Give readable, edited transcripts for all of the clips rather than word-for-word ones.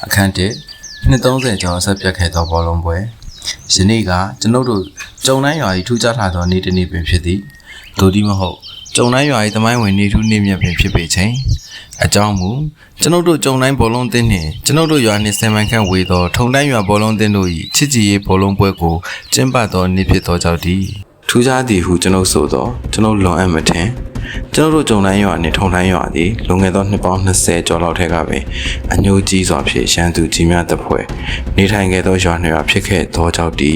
အခန်း1နှစ်30ကျော်ဆက်ပြတ်ခဲ့သောဘောလုံးပွဲယနေ့ကကျွန်ုပ်တို့ကြုံတိုင်းရွာ၏ထူးခြားထားသောနေ့တစ်နေ့ပင်ဖြစ်သည်ဒို့ဒီမဟုတ်ကြုံတိုင်းရွာ၏သမိုင်းဝင်နေထူးနေ့မြတ်ပင်ဖြစ်ပေခြင်းအကြောင်းမူကျွန်ုပ်တို့ကြုံတိုင်းဘောလုံးအသင်းနှင့်ကျွန်ုပ်တို့ရွာနှင့်ဆယ်မိုင်ခန့်ဝေးသောထုံတိုင်းရွာဘောလုံးအသင်းတို့၏ချစ်ကြည်ရေးဘောလုံးပွဲကိုကျင်းပသောနေ့ဖြစ်သောကြောင့်သည်ထူးခြားသည်ဟုကျွန်ုပ်ဆိုသောကျွန်ုပ်လွန်အပ်မထင်ကျွန်တော်တို့ကြုံတိုင်းရွာနဲ့ထုံတိုင်းရွာသည်လွန်ခဲ့သောနှစ်ပေါင်း20ကျော်လောက်ထက်ကပင်အညိုကြီးစွာဖြင့်ရှမ်းသူကြီးများတပ်ဖွဲ့နေထိုင်ခဲ့သောရွာနှစ်ရွာဖြစ်ခဲ့သောကြောင့်ဒီ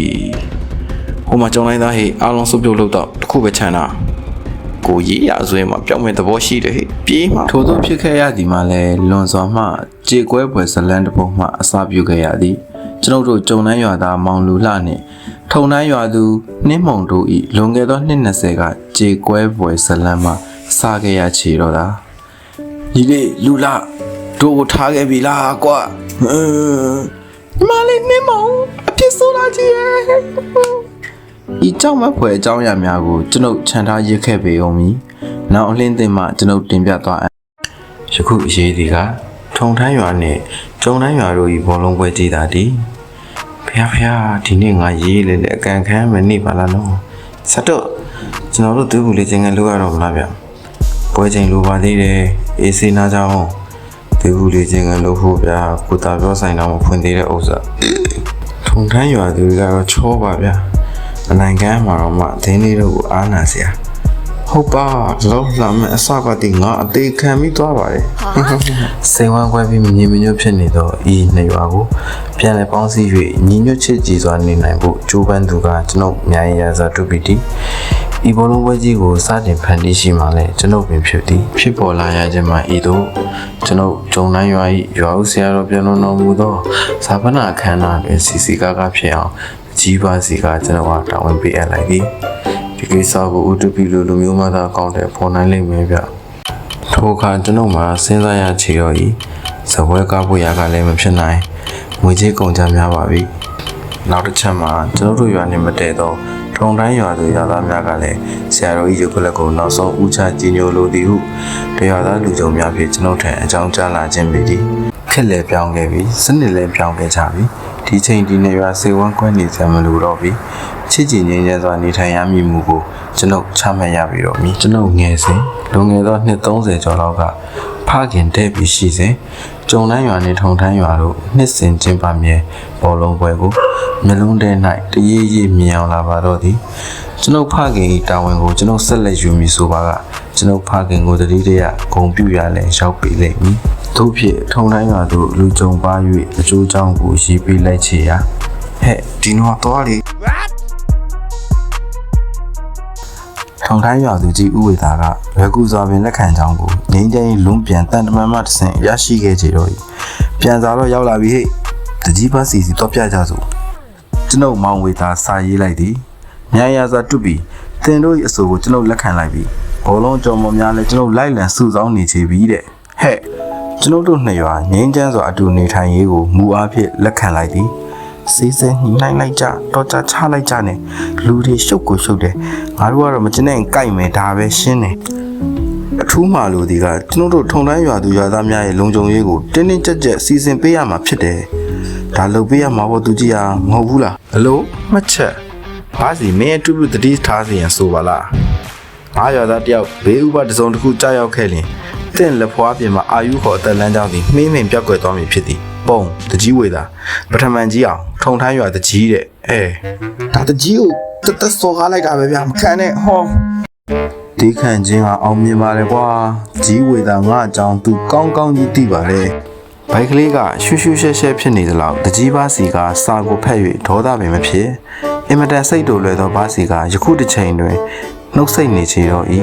ဟိုမှာကြုံတိုင်းသားဟိအားလုံးစုပ်ပြုတ်လို့တော့တစ်ခုပဲခြံတာကိုရေးရဆိုရင်မှပြောင်းမဲ့သဘောရှိတယ်ဟိပြေးမှထို့သောဖြစ်ခဲ့ရသည်မှလည်းလွန်စွာမှကြေကွဲပွဲဇလန်းတစ်ပုံမှအစပြုခဲ့ရသည်ကျွန်တော်တို့ကြုံတိုင်းရွာသားမောင်လူလှနှင့်ထုံတိုင်းရွာသူနှင်းမုံတို့ဤလွန်ခဲ့သောနှစ်20ကကြေကွဲပွဲဇလန်းမှာစားခဲ့ရချေတော့တာဒီလေလူလာတို့ကိုထားခဲ့ပြီလားကွာမလေးနှင်းမုံအဖြစ်ဆိုးလာကြီးရဲ့ဤကြောင့်မဖွယ်အကြောင်းအရာများကိုကျွန်ုပ်ခြံထားရစ်ခဲ့ပေအောင်မီနောက်အလင်းသင်မှကျွန်ုပ်တင်ပြသွားယခုအရေးဒီကထုံတိုင်းရွာနှင့်ကျုံတိုင်းရွာတို့ဤဘောလုံးပွဲကြည်တာဒီဖျားဒီနေ့ငါရေးလေလေအကန်ခမ်းမနေပါလားနော်စတော့ကျွန်တော်တို့သူ့ဘူးလေးချင်းကလိုရတော့မလားဗျပွဲချိန်လိုပါသေးတယ်အေးစေးနာကြအောင်သူ့ဘူးလေးချင်းကလိုဖို့ဗျာကိုတာပြောဆိုင်တော့မဖွင့်သေးတဲ့ဥစ္စာထုံထမ်းရွာသူကတော့ချောပါဗျာအနိုင်ကမ်းမှာတော့မှဒင်းလေးတို့ကိုအားနာစရာဟုတ်ပါလောက်လာမယ်အစကတည်းငါအသေးခံပြီးသွားပါတယ်စိန်ဝမ်းခွဲပြီးမြင်မညွတ်ဖြစ်နေတော့ဤနှစ်ရွာကိုပြန်လည်ပေါင်းစည်း၍ညီညွတ်ချစ်ကြည်စွာနေနိုင်ဖို့ကြိုးပမ်းသူကကျွန်ုပ်များရစွာတွေ့ပြီးသည်ဤဘောလုံးပွဲကြီးကိုစတင်ဖန်တီးရှိမှလည်းကျွန်ုပ်ပင်ဖြစ်သည်ဖြစ်ပေါ်လာရခြင်းမှာဤသို့ကျွန်ုပ်ဂျုံတိုင်းရွာ၏ရွာဦးဆရာတော်ပြန်တော်မူသောဇာပနာအခမ်းအနားတွင်စီစီကားကားဖြစ်အောင်ကြီးပါစီကကျွန်တော်ကတာဝန်ပေးအပ်လိုက်သည်ဒီကိစ္စကိုဥတုပိလူမျိုးမှသာကောင်းတဲ့ဖော်နိုင်လိမ့်မယ်ဗျထိုအခါကျွန်ုပ်မှာစဉ်းစားရချေတော့ဤဇပွဲကားဖို့ရကလည်းမဖြစ်နိုင်ငွေကြေးကုန်ကြများပါပြီနောက်တစ်ချက်မှာကျွန်တော်တို့ရွာနေမတည့်တော့ထုံတိုင်းရွာသူရွာသားများကလည်းဆရာတော်ကြီးရုပ်ကလပ်ကိုနောက်ဆုံးဦးချကြီးညိုလိုသည်ဟုတရားသားလူကြုံများဖြင့်ကျွန်ုပ်ထံအကြောင်းကြားလာခြင်းပေသည်ခက်လည်းပြောင်းခဲ့ပြီစနစ်လည်းပြောင်းခဲ့ကြပြီဒီချိန်ဒီနေရွာစေဝမ်းကွဲနေစမလို့တော့ပြီချစ်ကြည်ငြိမ်းချမ်းစွာနေထိုင်ရမည်မူကိုကျွန်ုပ်ချမှတ်ရပြီတော့မည်ကျွန်ုပ်ငယ်စဉ်လွန်ခဲ့သောနှစ်30ကျော်လောက်ကဖခင်တဲ့ပြီးရှိစဉ်ကျုံတိုင်းရွာနေထုံတိုင်းရွာတို့နှစ်စဉ်ကျင်းပမြဲဘောလုံးပွဲကိုမျိုးလုံးတဲ၌တရေရေမြင်အောင်လာပါတော့သည်ကျွန်ုပ်ဖခင်၏တာဝန်ကိုကျွန်ုပ်ဆက်လက်ယူမည်ဆိုပါကကျွန်ုပ်ဖခင်ကိုတတိတရဂုံပြူရလဲရောက်ပေလိမ့်မည်သို့ဖြစ်ထုံတိုင်းရွာတို့လူကြုံပါ၍အကျိုးကြောင့်ကိုရေးပေးလိုက်ချေရာဟဲ့ဒီနော်တော့လေထုံတိုင်းရွာသူကြီးဥဝေသာကလွယ်ကူစွာပင်လက်ခံကြောင်းကိုငင်းချင်းလွန်းပြန်တန်တမန်မှတစ်ဆင့်ရရှိခဲ့ကြတော့ပြန်စားတော့ရောက်လာပြီဟဲ့တကြီးပါစီတော့ပြကြစို့ကျွန်ုပ်မောင်ဝေသာစာရေးလိုက်သည်မြန်ရစွာတွတ်ပြီးသင်တို့၏အဆိုကိုကျွန်ုပ်လက်ခံလိုက်ပြီးဘောလုံးကြော်မော်များလည်းကျွန်ုပ်လိုက်လံစုဆောင်းနေချေပြီတဲ့ဟဲ့ကျွန်ုပ်တို့နှစ်ရွာငင်းချမ်းစွာအတူနေထိုင်ရေးကိုမူအားဖြင့်လက်ခံလိုက်သည်စေးစဲညှိနှိုင်းလိုက်ကြတော့ချချလိုက်ကြနဲ့လူတွေရှုပ်ကိုရှုပ်တယ်ငါတို့ကတော့မကျင်းနဲ့ကြိုက်မယ်ဒါပဲရှင်းတယ်အထူးမှလို့ဒီကကျွန်တော်တို့ထုံတိုင်းရွာသူရွာသားများရဲ့လုံခြုံရေးကိုတင်းတင်းကြပ်ကြပ်စီစဉ်ပေးရမှာဖြစ်တယ်ဒါလုပ်ပေးရမှာပေါ့သူကြီးဟာမဟုတ်ဘူးလားဘလို့မှတ်ချက်ဘာစီမင်းတူတူတတိထားစီရင်ဆိုပါလားဘာရွာသားတယောက်ဘေးဥပဒစုံတစ်ခုကြားရောက်ခဲ့ရင်တင့်လက်ဖွားပြင်မှာအာယူခေါ်အသက်လမ်းကြောင်းသည်နှင်းနှင်းပြောက်ကွယ်သွားမည်ဖြစ်သည်ပုံတကြီးဝေတာပထမန်ကြီးအောင်ထုံထမ်းရွာတကြီးတဲ့ဒါတကြီးကိုတက်စောကားလိုက်တာပဲဗျာမခံနဲ့ဟောဒီခံချင်းကအောင်မြင်ပါလေကွာကြီးဝေတာငါအကြောင်းသူကောင်းကောင်းကြီးသိပါလေဘိုက်ကလေးကရှူးရှူးရှဲရှဲဖြစ်နေသလောက်တကြီးပါစီကစာကိုဖက်၍ဒေါသပင်မဖြစ်အင်မတန်စိတ်တို့လွယ်သောပါစီကယခုတစ်ချိန်တွင်နှုတ်ဆက်နေချေတော့၏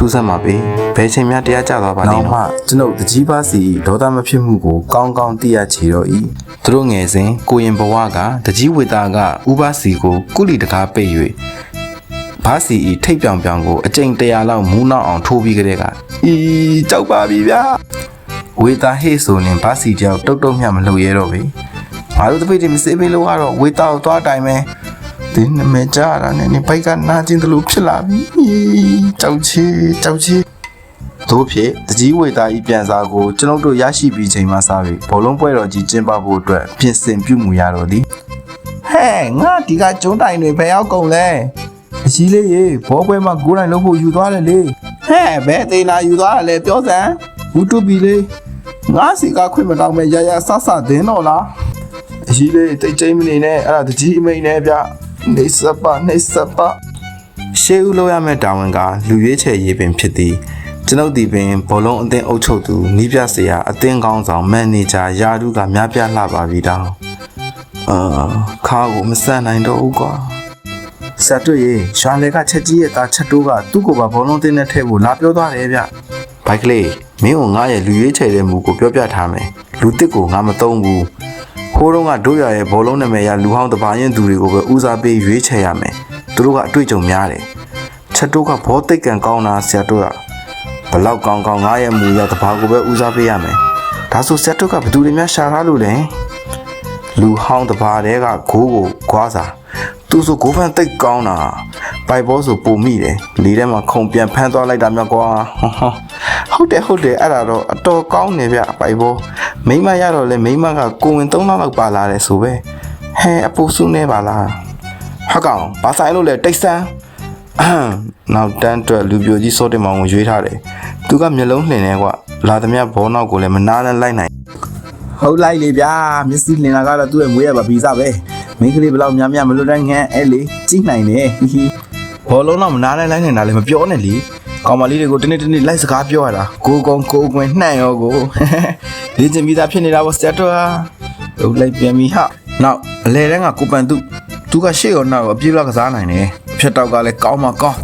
ထူးဆန်းပါပဲဘယ်ချိန်များတရားကြသွားပါလိမ့်နော်ကျွန်ုပ်တကြီးပါစီဒေါသမဖြစ်မှုကိုကောင်းကောင်းသိရချေတော့၏သူတို့ငယ်စဉ်ကိုရင်ဘဝကတကြီးဝေတာကဥပစီကိုကုလီတကားပိတ်၍ဘာစီဤထိတ်ပြောင်ပြောင်ကိုအကျိန်100လောက်မူးနောက်အောင်ထိုးပြီးကြတဲ့ကကြောက်ပါပြီဗျာဝေတာဟေ့ဆိုရင်ဘာစီတယောက်တုတ်တုတ်မြမလုပ်ရဲတော့ပြီငါတို့တပိတ်တွေမစေးပေးလို့ကတော့ဝေတာကိုသွားတိုင်မယ်ဒီနမဲကြတာနဲ့ဘိုက်ကနာကျင်တယ်လို့ဖြစ်လာပြီကြောက်ချေ တို့ဖြစ်တကြီးဝေသားဤပြန်စားကိုကျွန်ုပ်တို့ရရှိပြီးချိန်မှစပြီးဘောလုံးပွဲတော်ကြီးကျင်းပဖို့အတွက်ပြင်ဆင်ပြုမှုရတော့သည်ဟဲ့ငါဒီကကျုံးတိုင်တွေဘယ်ရောက်ကုန်လဲအကြီးလေးရေဘောပွဲမှာ9နိုင်လုံးဖို့ယူသွားတယ်လေဟဲ့ဘယ်သေးနာယူသွားတယ်လဲပြောစမ်းဘူးတူပီလေးငါစီကခွင့်မတောင်းမဲ့ရရဆဆသင်းတော့လားအကြီးလေးတိတ်ကျိမ့်မနေနဲ့အဲ့ဒါတကြီးအမိန်နဲ့ဗျနေစပ်ရှေးဦးလို့ရမယ့်တာဝန်ကလူရွေးချယ်ရေးပင်ဖြစ်သည်ကျွန်ုပ်ဒီပင်ဘောလုံးအသင်းအုပ်ချုပ်သူနီးပြဆရာအသင်းကောင်းဆောင်မန်နေဂျာယာဒူကများပြလှပါပြီတောင်းခါကိုမဆန်နိုင်တော့ဘူးကွာဆက်တွေ့ရေရွာလေကချက်ကြီးရဲ့သားချက်တိုးကသူ့ကိုပါဘောလုံးတင်းနဲ့ထဲဖို့လာပြောသွားတယ်ဗျဘိုက်ကလေးမင်းကငါရဲ့လူရွေးချယ်တဲ့မူကိုပြောပြထားမယ်လူတစ်ကိုငါမသုံးဘူးခိုးတော့ကတို့ရရဲ့ဘောလုံးနာမည်ရလူဟောင်းတပါရင်သူတွေကိုပဲဦးစားပေးရွေးချယ်ရမယ်သူတို့ကအတွေ့အကြုံများတယ်ချက်တိုးကဘောတိတ်ကန်ကောင်းတာဆရာတို့ကဘလောက်ကောင်းငါရဲ့မူရတပါကိုပဲဦးစားပေးရမယ်ဒါဆိုဆရာတို့ကဘယ်သူတွေများရှာထားလို့လဲလူဟောင်းတပါတဲကဂိုးကိုခွာစားသူဆိုဂိုးဖန်တိတ်ကောင်းတာပိုက်ဘောဆိုပုံမိတယ်လေထဲမှာခုံပြန်ဖမ်းသွားလိုက်တာများကွာဟုတ်တယ်အဲ့ဒါတော့အတော်ကောင်းနေဗျပိုက်ဘောမိမရတော့လဲမိမကကိုဝင်3လောက်ပါလာတယ်ဆိုပဲဟဲအပူစုနေပါလားဟာကောင်ဘာဆိုင်လို့လဲတိတ်ဆန်းနောက်တန်းအတွက်လူပြိုကြီးစောတင်မောင်ကိုရွေးထားတယ်သူကမျက်လုံးလှင်နေကွာလာသမျှဘောနောက်ကိုလည်းမနာနဲ့လိုက်နိုင်ဟုတ်လိုက်လေဗျာမျက်စိလင်လာကတော့သူ့ရဲ့မွေးရပါပြီးစားပဲမိန်းကလေးဘလောက်များမလွတ်တန်းငန်းအဲ့လေကြည့်နိုင်တယ်ဘောလုံးတော့မနာနဲ့လိုက်နေတာလည်းမပြောနဲ့လေကောင်မလေးတွေကိုတနေ့လိုက်စကားပြောရတာကိုကွင်းနှံ့ရောကိုလေ့ကျင့်ပြီးသားဖြစ်နေတာပေါ့စတက်တော့ဟုတ်လိုက်ပြန်ပြီဟာနောက်အလဲတန်းကကိုပန်သူကရှေ့ရောနောက်ရောအပြေးလောက်ကစားနိုင်တယ်အဖြတ်တောက်ကလည်းကောင်းမှကောင်း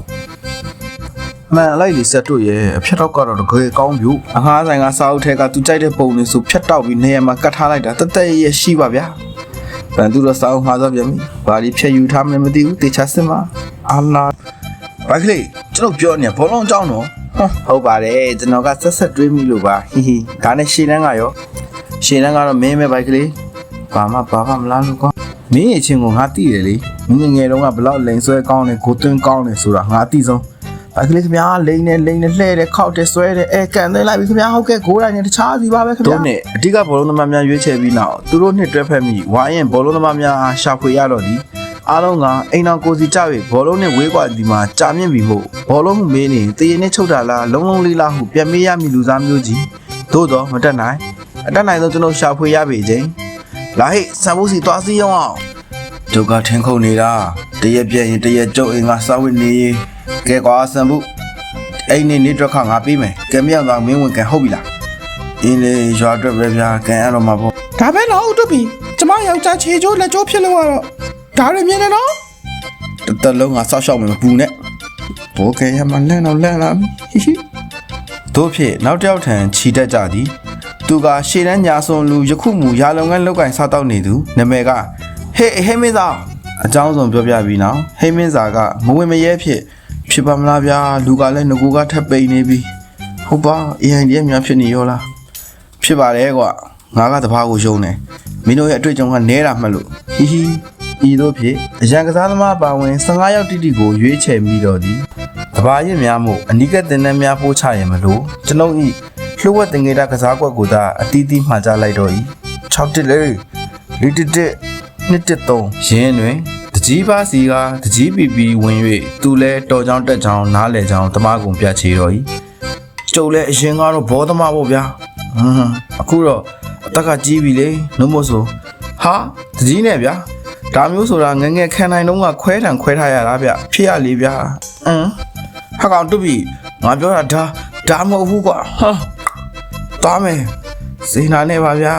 မှန်လိုက်လေဆက်တို့ရဲ့အဖြတ်တောက်ကတော့တကယ်ကောင်းပြီအငှားဆိုင်ကစားအုပ်ထဲကသူကြိုက်တဲ့ပုံလေးဆိုဖြတ်တောက်ပြီးနေရာမှာကတ်ထားလိုက်တာတက်ရရှိပါဗျာပန်သူတော့စားအောင်ငှားသွားပြန်ပြီဘာဒီဖြတ်ယူထားမှမသိဘူးတေချာစင်ပါအာလာဘာကလေးကျွန်တော်ပြောနေဘောလုံးအကြောင်းတော့ဟုတ်ပါတယ်ကျွန်တော်ကဆက်တွေးမိလို့ပါဒါနဲ့ရှေ့တန်းကရောရှေ့တန်းကတော့မင်းပဲဘိုက်ကလေးဘာမှမလားလို့ကွာမင်းရဲ့ချင်းကိုငါသိတယ်လေမင်းငယ်တုန်းကဘလောက်လိန်ဆွဲကောင်းတယ်ကိုသွင်းကောင်းတယ်ဆိုတာငါသိဆုံးဘိုက်ကလေးခင်ဗျာလိန်နဲ့လှဲ့တယ်ခောက်တယ်ဆွဲတယ်ကန်သွင်းလိုက်ပြီခင်ဗျာဟုတ်ကဲ့9တိုင်းနဲ့တခြားစီပါပဲခင်ဗျာတို့နဲ့အဓိကဘောလုံးသမားများရွေးချယ်ပြီးနောက်သူတို့နှစ်တွဲဖက်မိဝိုင်းရင်ဘောလုံးသမားများရှာဖွေရတော့ဒီအားလုံးကအိမ်တော်ကိုစီကြောက်၍ဘောလုံးနဲ့ဝေးကွာဒီမှာကြာမြင့်ပြီမို့ဘောလုံးမှုမင်းနေတရေနဲ့ချုပ်တာလားလုံးလေးလားဟုပြန်မေးရမည်လူစားမျိုးကြီးသို့တော့မတက်နိုင်အတက်နိုင်ဆုံးကျွန်တော်ရှာဖွေရပေခြင်းလာဟိဆန်ဖို့စီသွားစီအောင်ဒုက္ခထင်းခုန်နေတာတရက်ပြည့်ရင်တရက်ကျုပ်အိမ်ကစားဝတ်နေကဲကွာဆန်ဖို့အိမ်နေတော့ခါငါပေးမယ်ကဲမြောက်သွားမင်းဝင်ကန်ဟုတ်ပြီလားအင်းလေရွာအတွက်ပဲဗျာကန်ရတော့မှာပေါ့ဒါပဲတော့ဟုတ်ပြီကျမယောက်ျားခြေချိုးလက်ချိုးဖြစ်လို့ကတော့ဒါရမြင်နေတော့တလုံးကဆောက်ရှောက်မယ်မပူနဲ့ဘောကဲရမလန့်တော့လန့်လာတို့ဖြစ်နောက်တစ်ယောက်ထံခြီတက်ကြသည်သူကရှေ့တန်းညာစွန်လူယခုမူရာလုံငန်းလောက်ကင်စားတော့နေသူနာမည်ကဟေးမင်းသားအကြောင်းစုံပြောပြပြီးနောက်ဟေးမင်းသားကမဝင်မရဲဖြစ်ပါမလားဗျာလူကလည်းငကိုကထပ်ပိန်နေပြီဟုတ်ပါ AI ရဲ့များဖြစ်နေရောလားဖြစ်ပါတယ်ကွာငါကတပားကိုယုံတယ်မင်းတို့ရဲ့အတွေ့အကြုံကနဲတာမှတ်လို့ဤတို့ဖြင့်အရန်ကစားသမားပါဝင်15ရောက်တိတိကိုရွေးချယ်မိတော့သည်တဘာရင်များမှုအနိကတင်နှန်းများပို့ချရင်မလို့ကျွန်ုပ်ဤလှုပ်ဝက်တင်ငယ်တာကစားကွက်ကိုသာအတီးတီးမှာကြလိုက်တော့ဤ6တစ်လေ1တစ်2တစ်3ရင်းတွင်တကြီးပါစီကတကြီးပီပီဝင်၍သူလဲတော်ချောင်းတက်ချောင်းနားလဲချောင်းတမကုံပြချေတော့ဤကျုပ်လဲအရင်ကတော့ဘောသမားပေါ့ဗျာအခုတော့အသက်ကကြီးပြီလေနှုတ်မို့ဆိုဟာတကြီးနဲ့ဗျာဒါမျိုးဆိုတာငငယ်ခံနိုင်တော့ကခွဲထားရတာဗျဖြစ်ရလေဗျာဟာကောင်တူပြီငါပြောတာဒါမဟုတ်ဘူးကွာဟာတားမယ်စေနာနဲ့ပါဗျာ